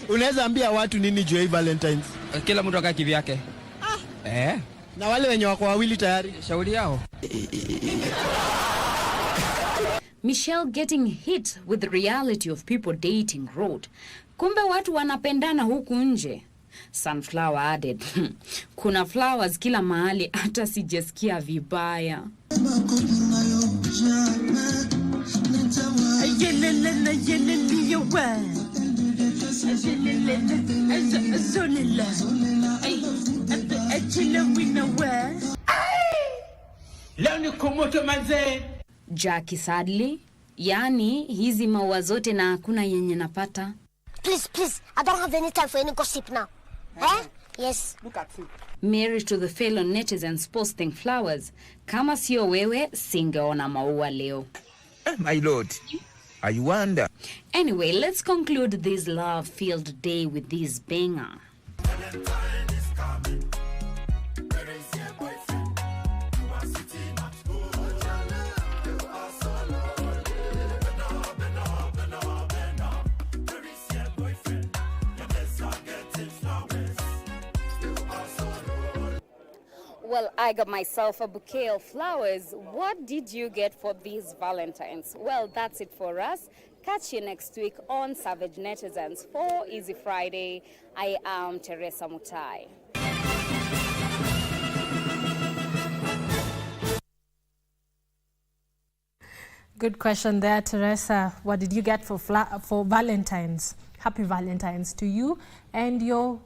Unaweza ambia watu nini juu hii Valentines? Kila mtu akaa kivyake. Na wale wenye wako wawili tayari, shauri yao. Michelle getting hit with the reality of people dating wrote, kumbe watu wanapendana huku nje. Sunflower added, kuna flowers kila mahali hata sijasikia vibaya. Jackie sadly, yani hizi maua zote na hakuna yenye napata. Please, I don't have any time for any gossip now. Eh? Yes. Look at you. Mary to the fellow netizens posting flowers. Kama sio wewe, singeona maua leo. My lord, I wonder. Anyway, let's conclude this love-filled day with this banger. Well, I got myself a bouquet of flowers. What did you get for these Valentines? Well, that's it for us. Catch you next week on Savage Netizens for Easy Friday. I am Teresa Mutai. Good question there, Teresa. What did you get for Valentine's? Happy Valentine's to you and your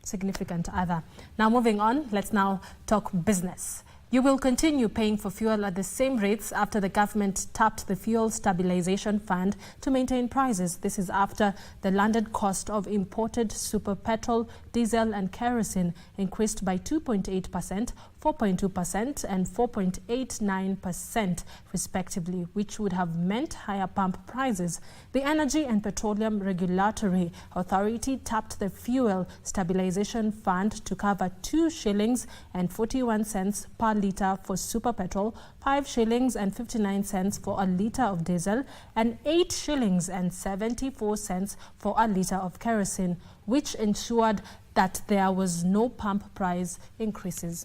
significant other. Now moving on, let's now talk business. You will continue paying for fuel at the same rates after the government tapped the Fuel Stabilization Fund to maintain prices. This is after the landed cost of imported super petrol, diesel and kerosene increased by 2.8%, 4.2% and 4.89% respectively, which would have meant higher pump prices. The Energy and Petroleum Regulatory Authority tapped the Fuel Stabilization Fund to cover 2 shillings and 41 cents per litre for super petrol, 5 shillings and 59 cents for a litre of diesel, and 8 shillings and 74 cents for a litre of kerosene, which ensured that there was no pump price increases.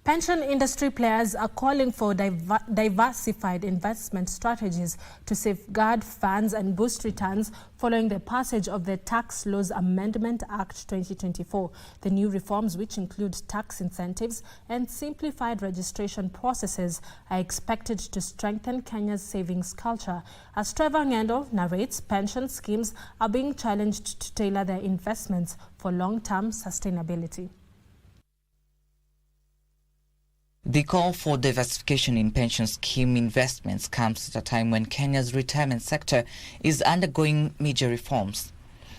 Pension industry players are calling for diversified investment strategies to safeguard funds and boost returns following the passage of the Tax Laws Amendment Act 2024. The new reforms, which include tax incentives and simplified registration processes, are expected to strengthen Kenya's savings culture. As Trevor Ngendo narrates, pension schemes are being challenged to tailor their investments for long-term sustainability. The call for diversification in pension scheme investments comes at a time when Kenya's retirement sector is undergoing major reforms.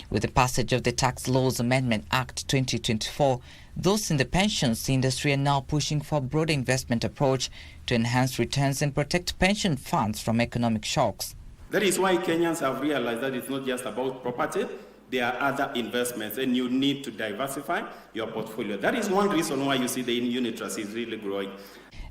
With the passage of the Tax Laws Amendment Act 2024, those in the pensions industry are now pushing for a broader investment approach to enhance returns and protect pension funds from economic shocks. That is why Kenyans have realized that it's not just about property. There are other investments, and you need to diversify your portfolio. That is one reason why you see the unit trust is really growing.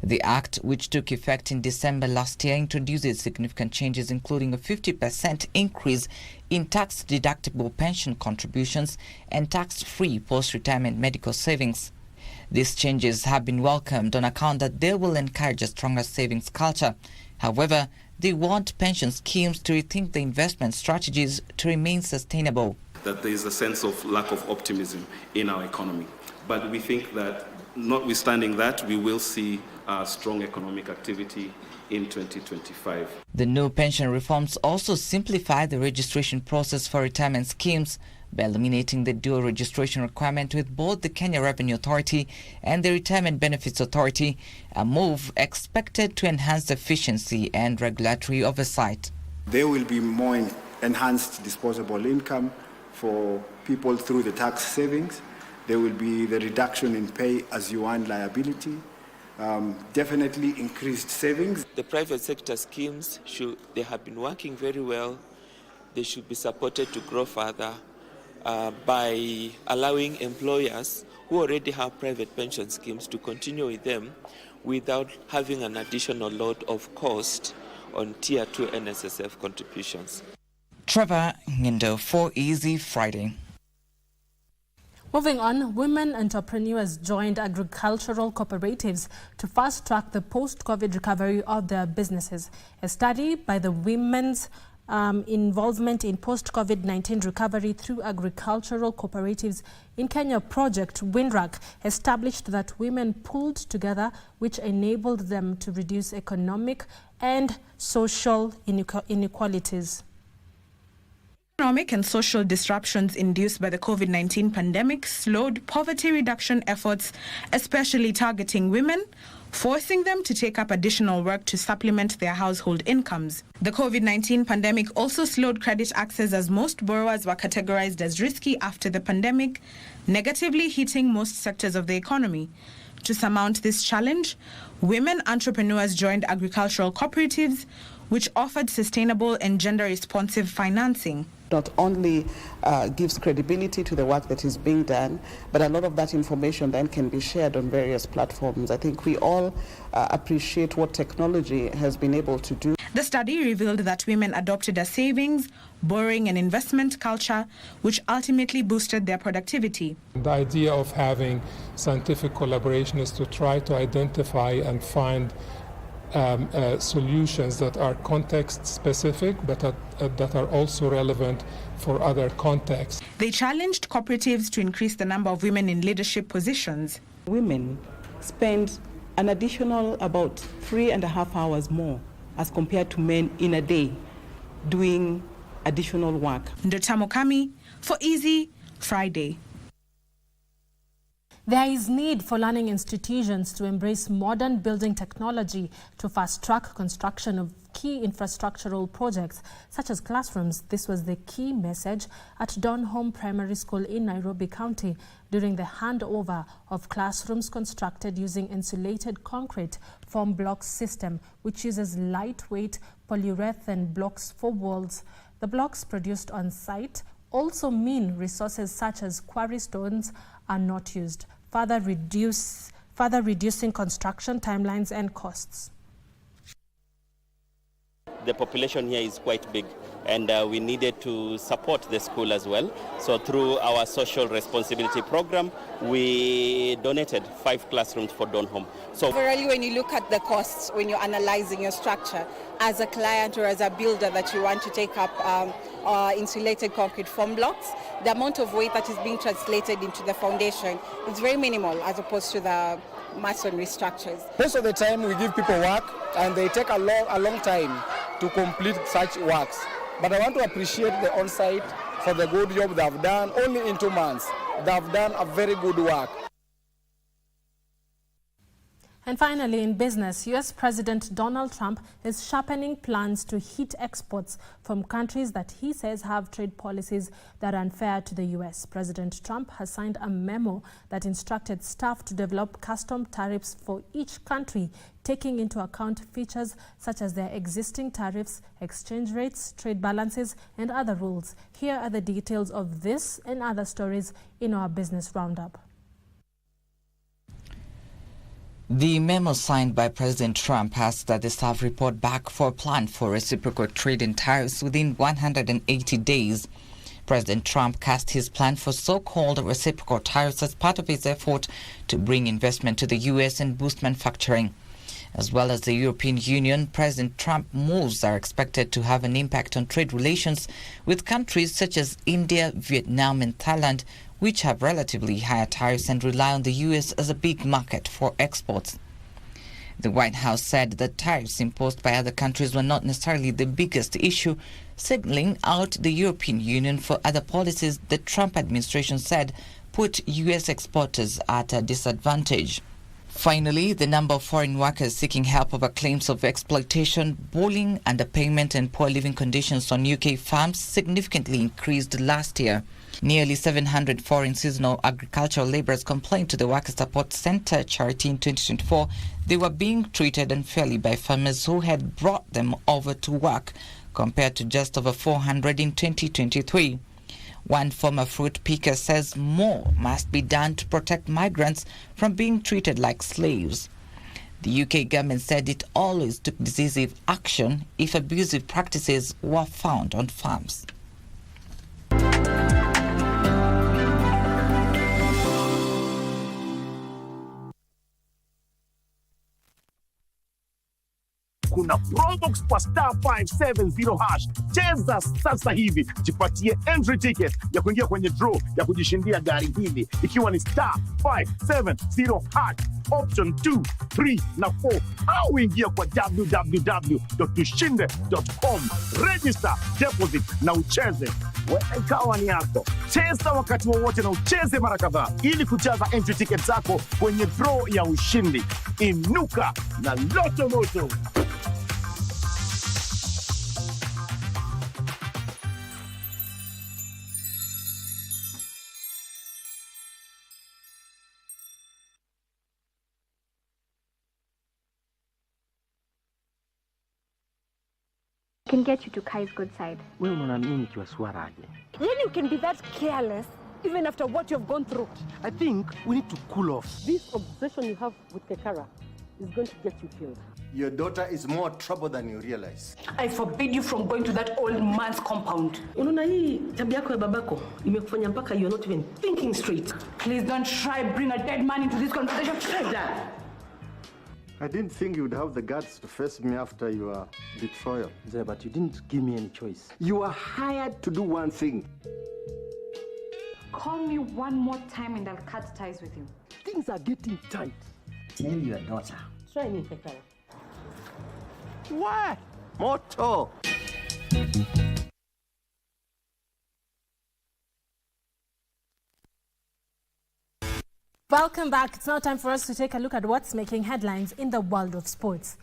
The Act, which took effect in December last year, introduces significant changes, including a 50% increase in tax-deductible pension contributions and tax-free post-retirement medical savings. These changes have been welcomed on account that they will encourage a stronger savings culture. However, they want pension schemes to rethink the investment strategies to remain sustainable. That there is a sense of lack of optimism in our economy. But we think that, notwithstanding that, we will see strong economic activity in 2025. The new pension reforms also simplify the registration process for retirement schemes by eliminating the dual registration requirement with both the Kenya Revenue Authority and the Retirement Benefits Authority, a move expected to enhance efficiency and regulatory oversight. There will be more enhanced disposable income for people through the tax savings. There will be the reduction in pay-as-you-earn liability, definitely increased savings. The private sector schemes, they have been working very well. They should be supported to grow further by allowing employers who already have private pension schemes to continue with them without having an additional load of cost on Tier 2 NSSF contributions. Trevor Ngendo for Easy Friday. Moving on, women entrepreneurs joined agricultural cooperatives to fast-track the post-COVID recovery of their businesses. A study by the Women's Involvement in Post-COVID-19 Recovery through Agricultural Cooperatives in Kenya project, WINRAC, established that women pulled together, which enabled them to reduce economic and social inequalities. Economic and social disruptions induced by the COVID-19 pandemic slowed poverty reduction efforts, especially targeting women, forcing them to take up additional work to supplement their household incomes. The COVID-19 pandemic also slowed credit access as most borrowers were categorized as risky after the pandemic, negatively hitting most sectors of the economy. To surmount this challenge, women entrepreneurs joined agricultural cooperatives, which offered sustainable and gender-responsive financing. Not only gives credibility to the work that is being done, but a lot of that information then can be shared on various platforms. I think we all appreciate what technology has been able to do. The study revealed that women adopted a savings, borrowing and investment culture, which ultimately boosted their productivity. The idea of having scientific collaboration is to try to identify and find solutions that are context specific but that are also relevant for other contexts. They challenged cooperatives to increase the number of women in leadership positions. Women spend an additional about 3.5 hours more as compared to men in a day doing additional work. Ndotamo Kami for Easy Friday. There is need for learning institutions to embrace modern building technology to fast-track construction of key infrastructural projects, such as classrooms. This was the key message at Donholm Primary School in Nairobi County during the handover of classrooms constructed using insulated concrete form block system, which uses lightweight polyurethane blocks for walls. The blocks produced on site also mean resources such as quarry stones are not used, further reducing construction timelines and costs. The population here is quite big, and we needed to support the school as well. So through our social responsibility program, we donated 5 classrooms for Donholm. So overall, when you look at the costs, when you're analyzing your structure, as a client or as a builder that you want to take up insulated concrete form blocks, the amount of weight that is being translated into the foundation is very minimal as opposed to the masonry structures. Most of the time we give people work and they take a long time to complete such works. But I want to appreciate the on-site for the good job they have done. Only in 2 months, they have done a very good work. And finally, in business, U.S. President Donald Trump is sharpening plans to hit exports from countries that he says have trade policies that are unfair to the U.S. President Trump has signed a memo that instructed staff to develop custom tariffs for each country, taking into account features such as their existing tariffs, exchange rates, trade balances, and other rules. Here are the details of this and other stories in our business roundup. The memo signed by President Trump asks that the staff report back for a plan for reciprocal trade and tariffs within 180 days. President Trump cast his plan for so-called reciprocal tariffs as part of his effort to bring investment to the U.S. and boost manufacturing. As well as the European Union, President Trump's moves are expected to have an impact on trade relations with countries such as India, Vietnam and Thailand, which have relatively higher tariffs and rely on the U.S. as a big market for exports. The White House said that tariffs imposed by other countries were not necessarily the biggest issue, signaling out the European Union for other policies the Trump administration said put U.S. exporters at a disadvantage. Finally, the number of foreign workers seeking help over claims of exploitation, bullying, underpayment and poor living conditions on UK farms significantly increased last year. Nearly 700 foreign seasonal agricultural labourers complained to the Worker Support Centre charity in 2024 they were being treated unfairly by farmers who had brought them over to work, compared to just over 400 in 2023. One former fruit picker says more must be done to protect migrants from being treated like slaves. The UK government said it always took decisive action if abusive practices were found on farms. Kuna Probox kwa star 570 hash. Cheza sasa hivi, jipatie entry ticket ya kuingia kwenye draw ya kujishindia gari hili, ikiwa ni star 570 hash option 2, 3 na 4, au ingia kwa www.tushinde.com, register, deposit na ucheze. Ikawa ni yako. Cheza wakati wowote na ucheze mara kadhaa ili kujaza entry ticket zako kwenye draw ya ushindi. Inuka na Loto Moto. Can get you to Kai's good side. Wewe unaona nini nikiwa swaraje? Really, you can be that careless even after what you've gone through. I think we need to cool off. This obsession you have with Kekara is going to get you killed. Your daughter is more trouble than you realize. I forbid you from going to that old man's compound. Unaona hii tabia yako ya babako imekufanya mpaka you're not even thinking straight. Please don't try bring a dead man into this conversation. I didn't think you would have the guts to face me after your betrayal. Yeah, but you didn't give me any choice. You were hired to do one thing. Call me one more time and I'll cut ties with you. Things are getting tight. Tell your daughter. Try me, Kekara. What? Moto. Welcome back. It's now time for us to take a look at what's making headlines in the world of sports.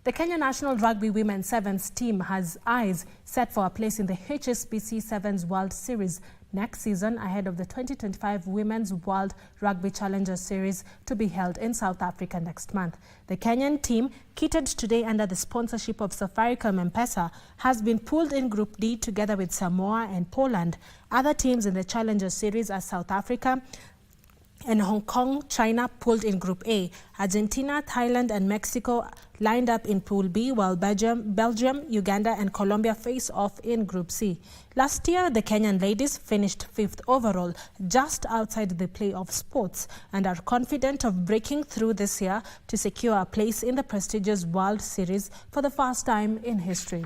The Kenya National Rugby Women's Sevens team has eyes set for a place in the HSBC Sevens World Series next season ahead of the 2025 Women's World Rugby Challenger Series to be held in South Africa next month. The Kenyan team, kitted today under the sponsorship of Safaricom M-Pesa, has been pulled in Group D together with Samoa and Poland. Other teams in the Challenger Series are South Africa and Hong Kong. China pulled in Group A. Argentina, Thailand and Mexico lined up in Pool B, while Belgium, Uganda and Colombia face off in Group C. Last year, the Kenyan ladies finished 5th overall, just outside the playoff spots, and are confident of breaking through this year to secure a place in the prestigious World Series for the first time in history.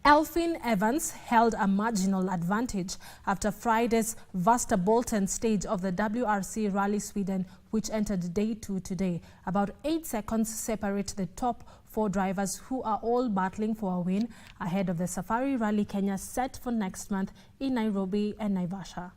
Elfyn Evans held a marginal advantage after Friday's Västerbotten stage of the WRC Rally Sweden, which entered day 2 today. About 8 seconds separate the top 4 drivers, who are all battling for a win ahead of the Safari Rally Kenya set for next month in Nairobi and Naivasha.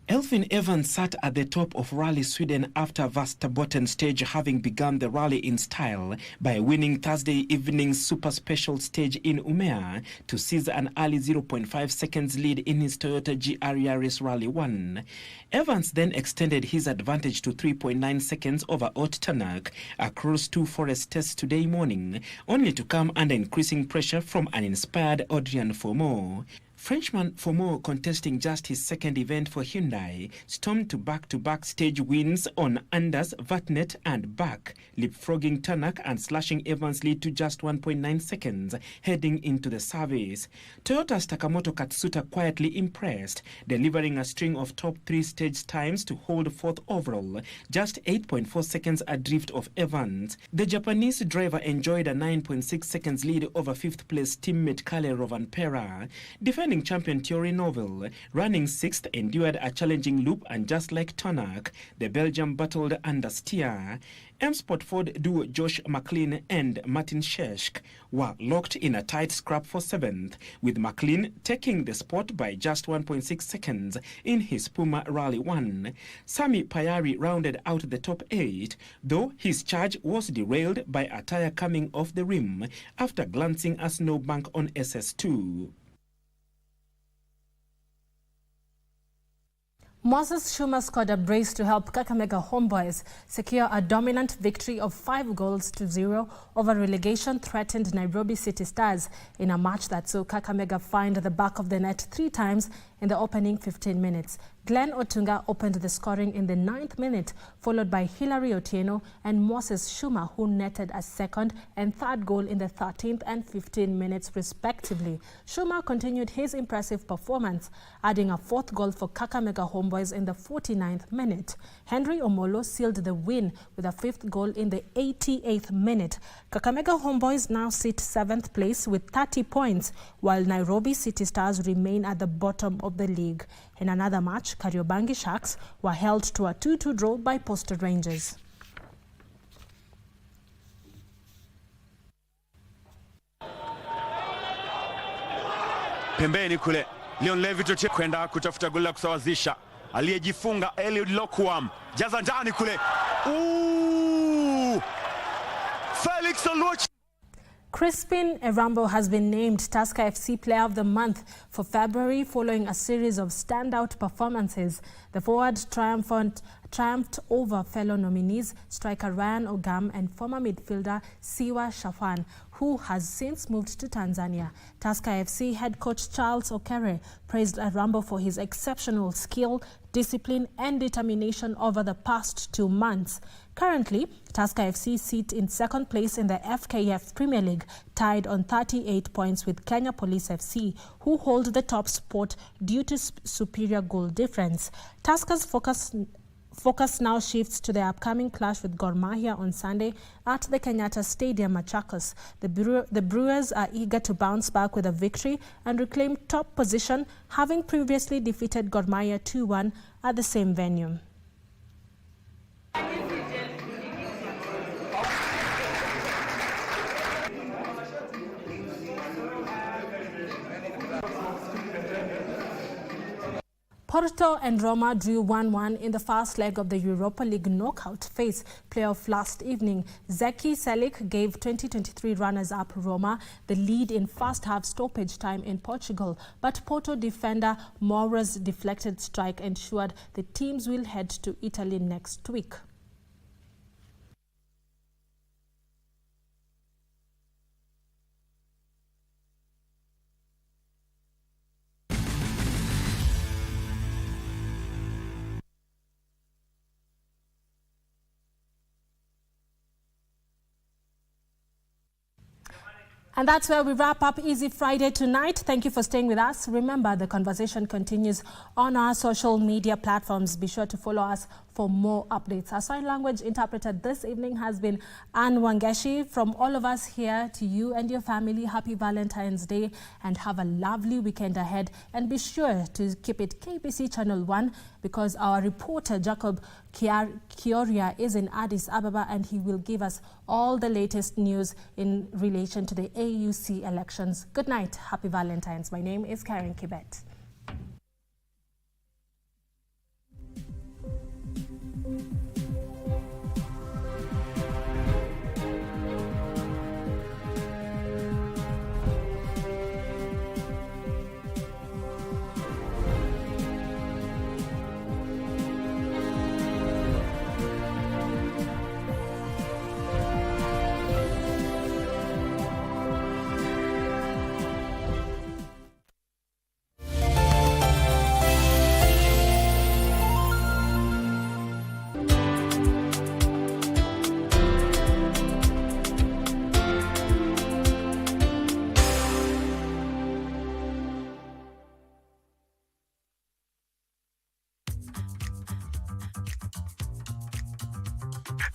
Elfyn Evans sat at the top of Rally Sweden after Västerbotten stage, having begun the rally in style by winning Thursday evening's super special stage in Umea to seize an early 0.5 seconds lead in his Toyota GR Yaris Rally 1. Evans then extended his advantage to 3.9 seconds over Ott Tanak across 2 forest tests today morning, only to come under increasing pressure from an inspired Adrien Fourmont. Frenchman Fourmont, contesting just his second event for Hyundai, stormed to back-to-back stage wins on Anders, Vatnet and Bach, leapfrogging Tanak and slashing Evans' lead to just 1.9 seconds heading into the service. Toyota's Takamoto Katsuta quietly impressed, delivering a string of top 3 stage times to hold 4th overall, just 8.4 seconds adrift of Evans. The Japanese driver enjoyed a 9.6 seconds lead over 5th place teammate Kalle Rovanperä. Defending champion Thierry Neuville, running 6th, endured a challenging loop, and just like Tanak, the Belgium battled under steer. M-Sport Ford duo Josh McLean and Martin Sheshk were locked in a tight scrap for 7th, with McLean taking the spot by just 1.6 seconds in his Puma Rally 1. Sami Payari rounded out the top 8, though his charge was derailed by a tire coming off the rim after glancing a snowbank on SS2. Moses Schumer scored a brace to help Kakamega Homeboys secure a dominant victory of 5-0 over relegation-threatened Nairobi City Stars in a match that saw Kakamega find the back of the net 3 times in the opening 15 minutes. Glenn Otunga opened the scoring in the 9th minute, followed by Hilary Otieno and Moses Schumer, who netted a 2nd and 3rd goal in the 13th and 15th minutes respectively. Schumer continued his impressive performance, adding a 4th goal for Kakamega Homeboys in the 49th minute. Henry Omolo sealed the win with a 5th goal in the 88th minute. Kakamega Homeboys now sit 7th place with 30 points, while Nairobi City Stars remain at the bottom of the league. In another match, Kariobangi Sharks were held to a 2-2 draw by Posta Rangers. Pembeni kule Leon Levitoche kwenda kutafuta goli la kusawazisha, aliyejifunga Eliud Lokwam, jaza ndani kule. Felix Oluoch. Crispin Erambo has been named Tusker FC Player of the Month for February following a series of standout performances. The forward triumphed over fellow nominees striker Ryan Ogam and former midfielder Siwa Shafan, who has since moved to Tanzania. Tusker FC head coach Charles Okere praised Erambo for his exceptional skill, discipline and determination over the past 2 months. Currently, Tusker FC sit in 2nd place in the FKF Premier League, tied on 38 points with Kenya Police FC, who hold the top spot due to superior goal difference. Tusker's focus now shifts to the upcoming clash with Gor Mahia on Sunday at the Kenyatta Stadium, Machakos. The Brewers are eager to bounce back with a victory and reclaim top position, having previously defeated Gor Mahia 2-1 at the same venue. Porto and Roma drew 1-1 in the first leg of the Europa League knockout phase playoff last evening. Zeki Selik gave 2023 runners-up Roma the lead in first-half stoppage time in Portugal, but Porto defender Moura's deflected strike ensured the teams will head to Italy next week. And that's where we wrap up Easy Friday tonight. Thank you for staying with us. Remember, the conversation continues on our social media platforms. Be sure to follow us for more updates. Our sign language interpreter this evening has been Anne Wangeshi. From all of us here to you and your family, happy Valentine's Day and have a lovely weekend ahead. And be sure to keep it KBC Channel 1 because our reporter Jacob Kioria is in Addis Ababa and he will give us all the latest news in relation to the AUC elections. Good night. Happy Valentine's. My name is Caren Kibbett.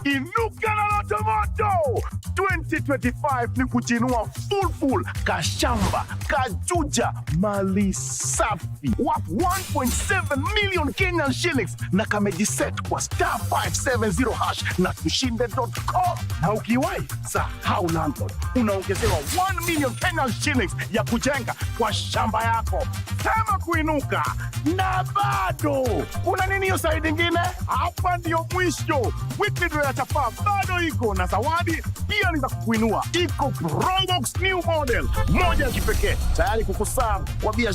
Inuka na Lotomoto 2025 ni kujinua full kashamba kajuja mali safi worth 1.7 million Kenyan shillings na kamejiset kwa *570 hash na tushinde.com na ukiwahi sahau landlord unaongezewa 1 million Kenyan shillings ya kujenga kwa shamba yako. Sema kuinuka na bado kuna nini hiyo side nyingine? Hapa ndio mwisho. Weekly draw ya chapa bado iko na zawadi pia ni za kukuinua. Iko Probox new model moja ya kipekee tayari kukusaa kwa biashara.